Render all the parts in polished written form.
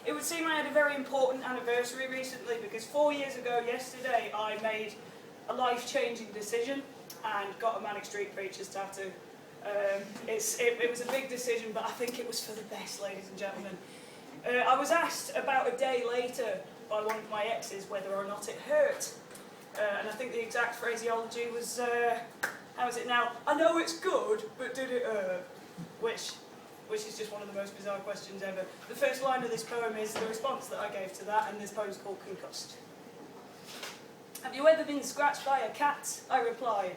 It would seem I had a very important anniversary recently because 4 years ago yesterday I made a life-changing decision and got a Manic Street Preachers tattoo. It was a big decision, but I think it was for the best, ladies and gentlemen. I was asked about a day later by one of my exes whether or not it hurt. And I think the exact phraseology was, how is it now? I know it's good, but did it hurt? Which is just one of the most bizarre questions ever. The first line of this poem is the response that I gave to that, and this poem's called Concust. Have you ever been scratched by a cat? I replied.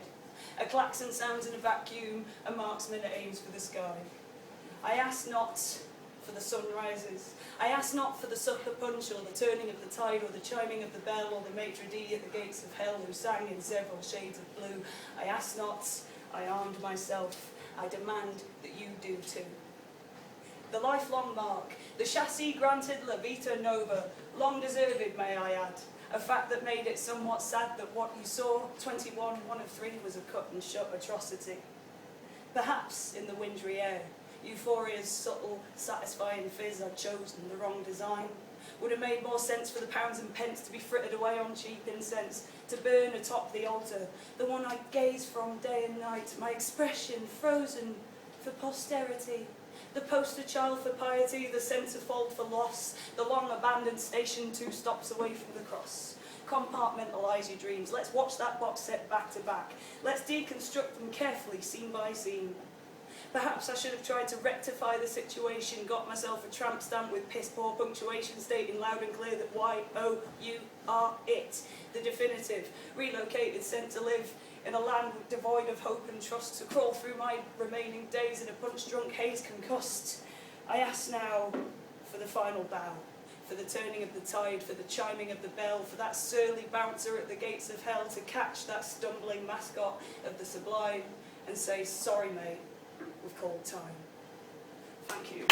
A klaxon sounds in a vacuum, a marksman aims for the sky. I ask not for the sun rises. I ask not for the sucker punch or the turning of the tide or the chiming of the bell or the maitre d' at the gates of hell who sang in several shades of blue. I ask not, I armed myself. I demand that you do too. The lifelong mark, the chassis granted La Vita Nova, long deserved, may I add, a fact that made it somewhat sad that what you saw, 21, 1 of 3, was a cut and shut atrocity. Perhaps in the wintry air, euphoria's subtle, satisfying fizz I'd chosen the wrong design. Would have made more sense for the pounds and pence to be frittered away on cheap incense, to burn atop the altar, the one I gaze from day and night, my expression frozen for posterity. The poster child for piety, the centerfold for loss, the long-abandoned station 2 stops away from the cross. Compartmentalise your dreams. Let's watch that box set back to back. Let's deconstruct them carefully, scene by scene. Perhaps I should have tried to rectify the situation, got myself a tramp stamp with piss-poor punctuation stating loud and clear that Y-O, you are it, the definitive, relocated, sent to live in a land devoid of hope and trust, to crawl through my remaining days in a punch-drunk haze concussed. I ask now for the final bow, for the turning of the tide, for the chiming of the bell, for that surly bouncer at the gates of hell to catch that stumbling mascot of the sublime and say, sorry mate, we've called time. Thank you.